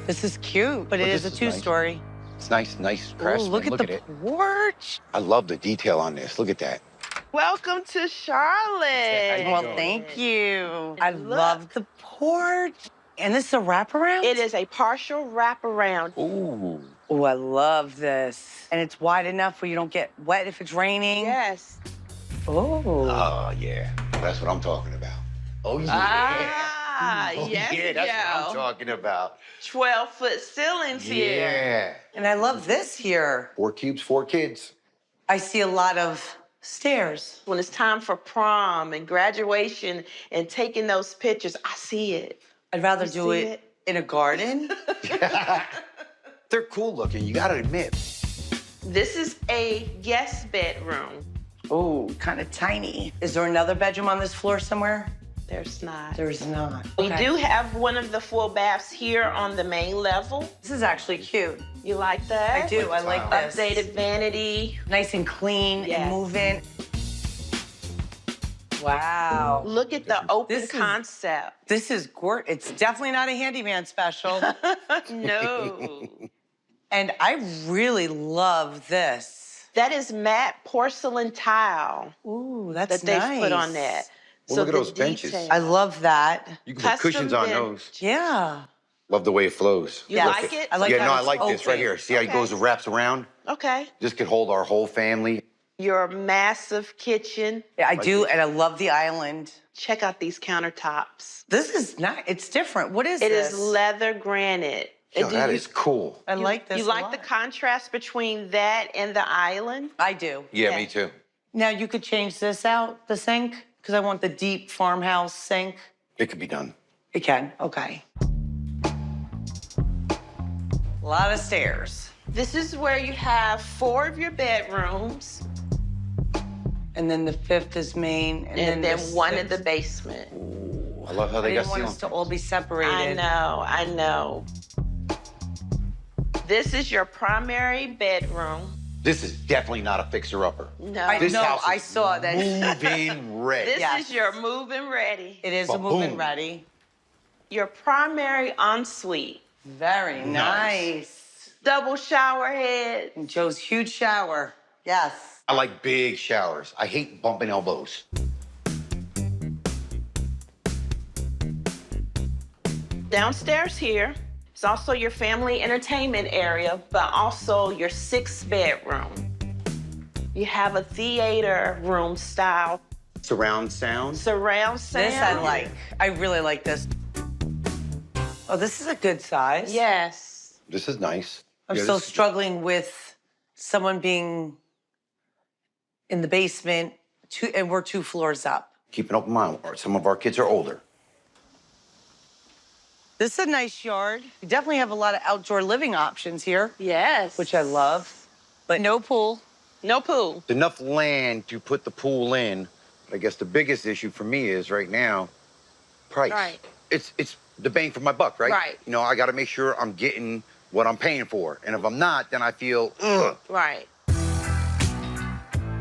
This is cute, but it is a two-story. It's nice Craftsman. Look at Look the at it. porch. I love the detail on this. Look at that. Welcome to Charlotte. Well, thank you. I love the porch. And this is a wraparound? It is a partial wraparound. Ooh. Oh, I love this. And it's wide enough where you don't get wet if it's raining. Yes. Oh. Oh, yeah. That's what I'm talking about. Oh, yeah. Yes, yeah, that's what I'm talking about. 12-foot ceilings here. Yeah. And I love this here. 4 cubes, 4 kids. I see a lot of stairs. When it's time for prom and graduation and taking those pictures, I see it. I'd rather You do see it in a garden. They're cool looking, you gotta admit. This is a guest bedroom. Oh, kind of tiny. Is there another bedroom on this floor somewhere? There's not. There's not. We Okay. do have one of the full baths here on the main level. This is actually cute. You like that? I do. I like this. Updated vanity. Nice and clean Yes. and moving. Wow. Look at the open This is- concept. This is gorgeous. It's definitely not a handyman special. No. And I really love this. That is matte porcelain tile Ooh, that's that they've nice. put on that. Well, look at the those benches. detail- I love that. You can put cushions on those. Yeah. Love the way it flows. You Yes. like it? I like yeah, how no, I it's like this right open. here. See how it goes and wraps around? Okay. This could hold our whole family. Your massive kitchen. Yeah, I do, and I love the island. Check out these countertops. This is not, it's different. What is It this? is leather granite. Yo, that is cool. I like this You a like lot. the contrast between that and the island? I do. Yeah, Yeah. me too. Now, you could change this out, the sink, because I want the deep farmhouse sink. It could be done. It can, okay. A lot of stairs. This is where you have 4 of your bedrooms And then the 5th is main. and then the one in the 6th. basement. I love how I they got didn't want ceiling. us to all be separated. I know. This is your primary bedroom. This is definitely not a fixer-upper. No. I This know, house I is saw that. Move-in ready. This Yes. is your move-in ready. It is a Ba-boom. move-in ready. Your primary ensuite. Very nice. Double shower head. And Joe's huge shower. Yes. I like big showers. I hate bumping elbows. Downstairs here is also your family entertainment area, but also your 6th bedroom. You have a theater room style Surround sound. surround sound. This I like. I really like this. Oh, this is a good size. Yes. This is nice. I'm Yeah, still this is- struggling with someone being in the basement, and we're 2 floors up. Keep an open mind. Some of our kids are older. This is a nice yard. We definitely have a lot of outdoor living options here, Yes. which I love, but no pool. No pool. Enough land to put the pool in. But I guess the biggest issue for me is right now, price. Right. It's the bang for my buck, right? Right. You know, I got to make sure I'm getting what I'm paying for. And if I'm not, then I feel, ugh. Right.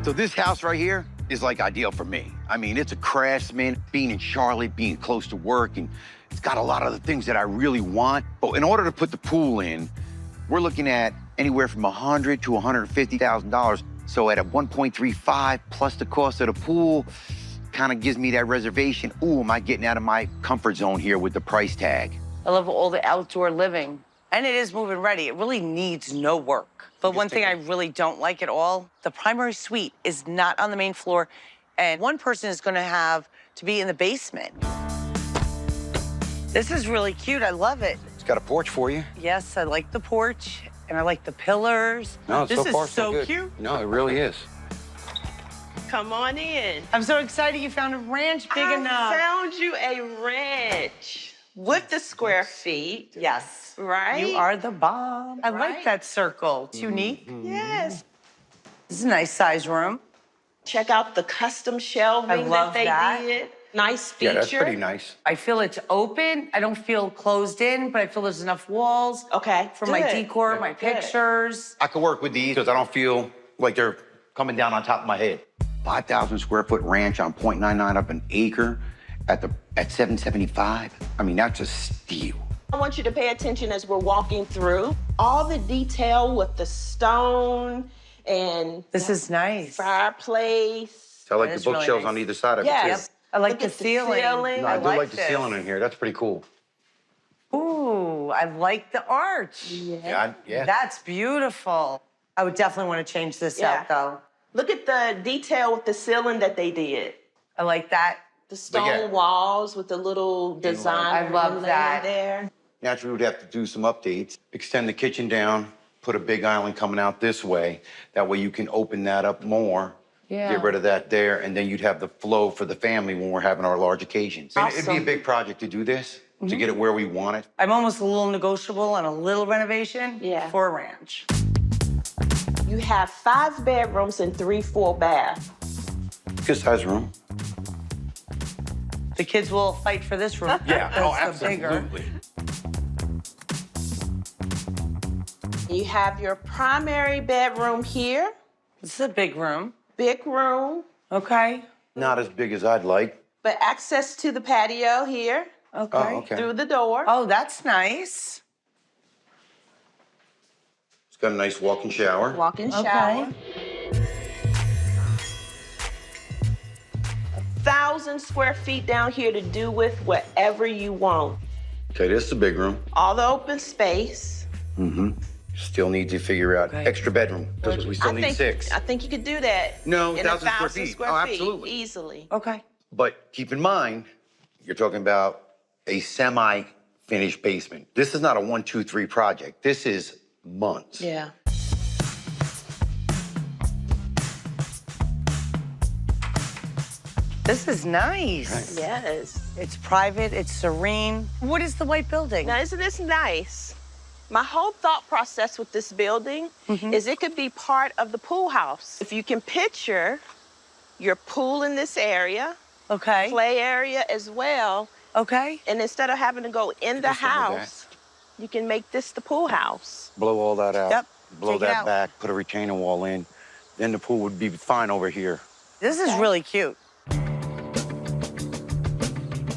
So this house right here is like ideal for me. I mean, it's a Craftsman, being in Charlotte, being close to work, and it's got a lot of the things that I really want. But in order to put the pool in, we're looking at anywhere from $100,000 to $150,000. So at a 1.35 plus the cost of the pool, kind of gives me that reservation. Ooh, am I getting out of my comfort zone here with the price tag? I love all the outdoor living. And it is move-in ready. It really needs no work. But one thing I really don't like at all, the primary suite is not on the main floor, and one person is gonna have to be in the basement. This is really cute. I love it. It's got a porch for you. Yes, I like the porch, and I like the pillars. No, this so far, is so good. cute. No, it really is. Come on in. I'm so excited you found a ranch big enough. I found you a ranch with the square feet. Yes. Right? You are the bomb. I like Right? that circle. It's unique. Yes. This is a nice size room. Check out the custom shelving love that they that. did. Nice feature. Yeah, that's pretty nice. I feel it's open. I don't feel closed in, but I feel there's enough walls Okay. for my good. decor, my Good. pictures. I could work with these because I don't feel like they're coming down on top of my head. 5,000 square foot ranch on 0.99 of an acre at 775. I mean, that's a steal. I want you to pay attention as we're walking through. All the detail with the stone and This is nice. fireplace. I like That the is really bookshelves nice. on either side of it, Yes. too. I like Look the at the ceiling. ceiling. No, I do like the this. ceiling in here. That's pretty cool. Ooh, I like the arch. Yeah, That's beautiful. I would definitely want to change this Yeah. out, though. Look at the detail with the ceiling that they did. I like that. The stone yeah. walls with the little design. I love inlay that. there. Naturally, we'd have to do some updates. Extend the kitchen down, put a big island coming out this way. That way you can open that up more. Yeah. Get rid of that there, and then you'd have the flow for the family when we're having our large occasions. I mean, it'd be a Awesome. big project to do this, to get it where we want it. I'm almost a little negotiable on a little renovation for a ranch. You have 5 bedrooms and 3 full baths. Good size room. The kids will fight for this room. That's the bigger. You have your primary bedroom here, This is a big room. big room, Okay. Not as big as I'd like. but access to the patio here Okay. Oh, okay. through the door. Oh, that's nice. It's got a nice walk-in shower. Walk-in Okay. shower. 1,000 square feet down here to do with whatever you want. Okay, this is the big room. All the open space. Still need to figure out Okay. extra bedroom, because we still need 6. I think you could do that. No, in 1,000 square 1,000 feet. square Oh, feet, absolutely. easily. Okay. But keep in mind, you're talking about a semi-finished basement. This is not a 1, 2, 3 project. This is months. Yeah. This is nice. Right. Yes. It's private, it's serene. What is the white building? Now, isn't this nice? My whole thought process with this building is it could be part of the pool house. If you can picture your pool in this area, Okay. play area as well, Okay. and instead of having to go in the What's wrong with house, you can make this the pool house. Blow all that out. Yep. Blow Take it that out. back, put a retaining wall in. Then the pool would be fine over here. This is really cute.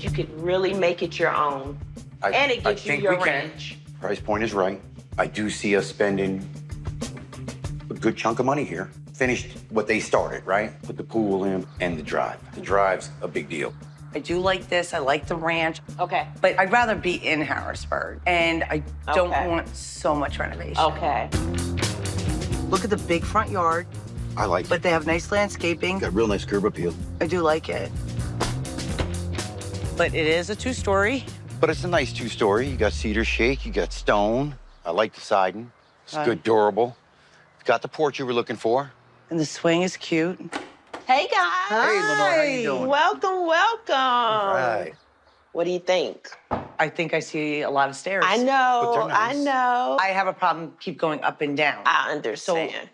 You could really make it your own. And it gives you think your we can. range. Price point is right. I do see us spending a good chunk of money here. Finished what they started, right? Put the pool in and the drive. The drive's a big deal. I do like this. I like the ranch. Okay. But I'd rather be in Harrisburg. And I don't Okay. want so much renovation. Okay. Look at the big front yard, I like but it. they have nice landscaping. Got real nice curb appeal. I do like it. But it is a 2-story. But it's a nice 2-story. You got cedar shake, you got stone. I like the siding. It's Right. good, durable. It's got the porch you were looking for. And the swing is cute. Hey, guys. Hey, Lenore, how you doing? Welcome, welcome. All right. What do you think? I think I see a lot of stairs. I But know, they're nice. I know. I have a problem keep going up and down. I understand.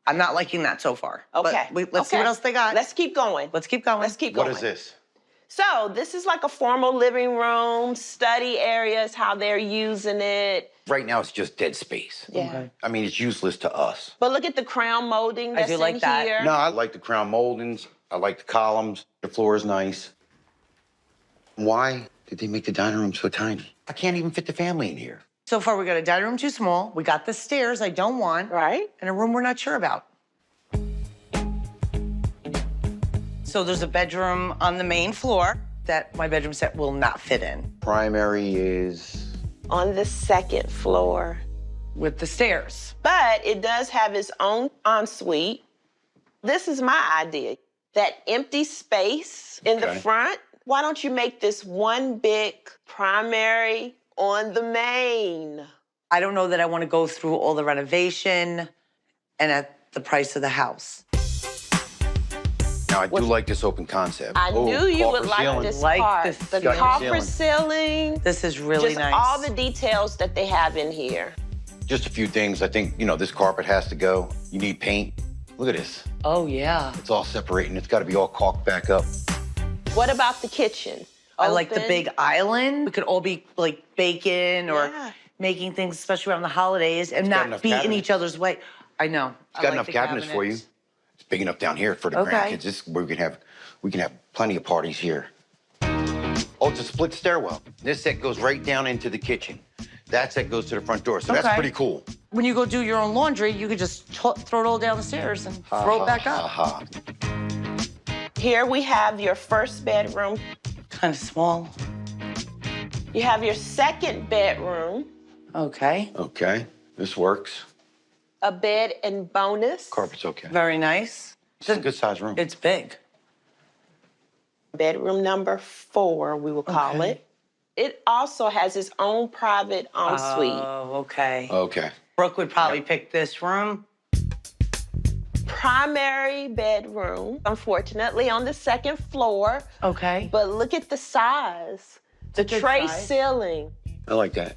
I'm not liking that so far. Okay. But let's see what else they got. Let's keep going. Let's keep going. Let's keep What going. is this? So this is like a formal living room, study areas, how they're using it. Right now, it's just dead space. Yeah. Okay. I mean, it's useless to us. But look at the crown molding that's do like in that. here. No, I like the crown moldings. I like the columns. The floor is nice. Why did they make the dining room so tiny? I can't even fit the family in here. So far, we got a dining room too small. We got the stairs I don't want. Right? And a room we're not sure about. So there's a bedroom on the main floor that my bedroom set will not fit in Primary is On the second floor. with the stairs. But it does have its own ensuite. This is my idea. That empty space in the Okay. front, why don't you make this one big primary on the main? I don't know that I want to go through all the renovation and at the price of the house. now. I do like this open concept. I Oh, knew you would copper like ceiling. this Like part. this The got your copper ceiling. ceiling. This is really Just nice. all the details that they have in here. Just a few things. I think this carpet has to go. You need paint. Look at this. Oh, yeah. It's all separating. It's got to be all caulked back up. What about the kitchen? I like the Open? big island. We could all be like baking or Yeah. making things, especially around the holidays, and got not enough be in cabinets. each other's way. I know. It's got enough cabinets for you. It's big enough down here for the Okay. grandkids. We can have plenty of parties here. Oh, it's a split stairwell. This set goes right down into the kitchen. That set goes to the front door, so that's Okay. pretty cool. When you go do your own laundry, you could just throw it all down the stairs and throw it back up. Here we have your first bedroom. Kind of small. You have your second bedroom, Okay. Okay, this works. a bed and bonus. Carpet's okay. Very nice. It's a good sized room. It's big. Bedroom number 4, we will call Okay. it. It also has its own private ensuite. Oh, okay. Okay. Brooke would probably pick this room. Primary bedroom, unfortunately on the second floor, Okay. but look at the size. The good tray size. ceiling, I like that.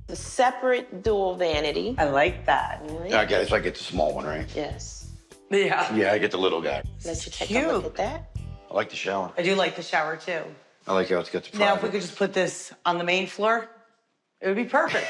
the separate dual vanity. I like that. I guess I get the small one, right? Yes. Yeah. Yeah, I get the little guy. Let you take a Cute. look at that. I like the shower. I do like the shower too. I like how it's got the Now, if we private. could just put this on the main floor, it would be perfect.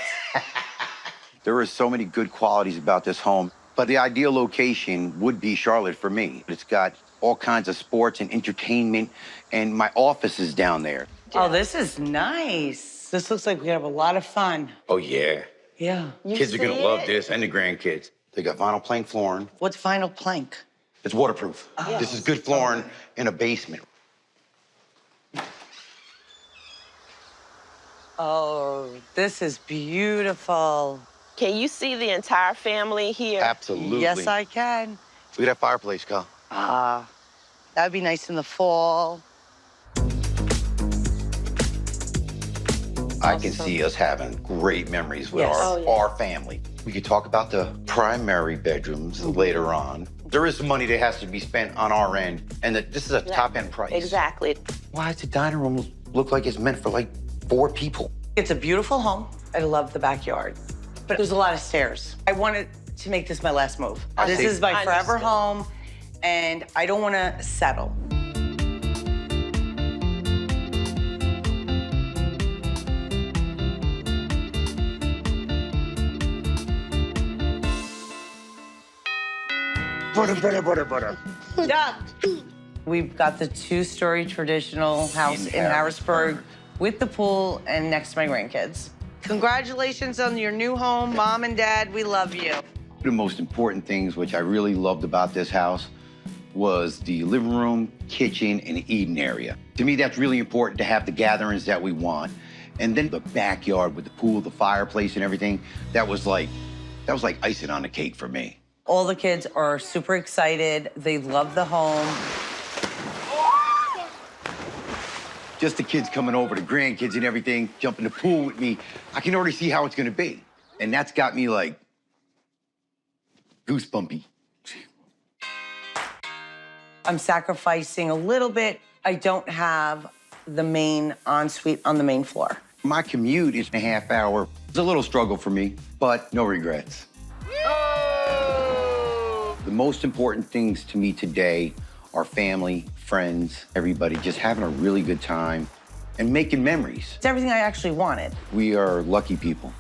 There are so many good qualities about this home, but the ideal location would be Charlotte for me. It's got all kinds of sports and entertainment, and my office is down there. Oh, this is nice. This looks like we have a lot of fun. Oh, yeah. Yeah. You Kids are see gonna love it? this, and the grandkids. They got vinyl plank flooring. What's vinyl plank? It's waterproof. This is good flooring in a basement. Oh, this is beautiful. Can you see the entire family here? Absolutely. Yes, I can. Look at that fireplace, Kyle. That'd be nice in the fall. I can see us having great memories with Yes. Oh, yeah. our family. We could talk about the primary bedrooms later on. There is some money that has to be spent on our end, and that this is a top-end price. Exactly. Why does the dining room look like it's meant for like 4 people? It's a beautiful home. I love the backyard, but there's a lot of stairs. I wanted to make this my last move. This see. is my I forever understand. home, and I don't want to settle. Butter. Yeah. We've got the 2-story traditional house in Harrisburg with the pool and next to my grandkids. Congratulations on your new home, Mom and Dad. We love you. The most important things which I really loved about this house was the living room, kitchen, and eating area. To me, that's really important to have the gatherings that we want. And then the backyard with the pool, the fireplace, and everything, that was like icing on the cake for me. All the kids are super excited. They love the home. Just the kids coming over, the grandkids and everything, jump in the pool with me. I can already see how it's gonna be. And that's got me like goosebumpy. I'm sacrificing a little bit. I don't have the main ensuite on the main floor. My commute is a half hour. It's a little struggle for me, but no regrets. The most important things to me today are family, friends, everybody just having a really good time and making memories. It's everything I actually wanted. We are lucky people.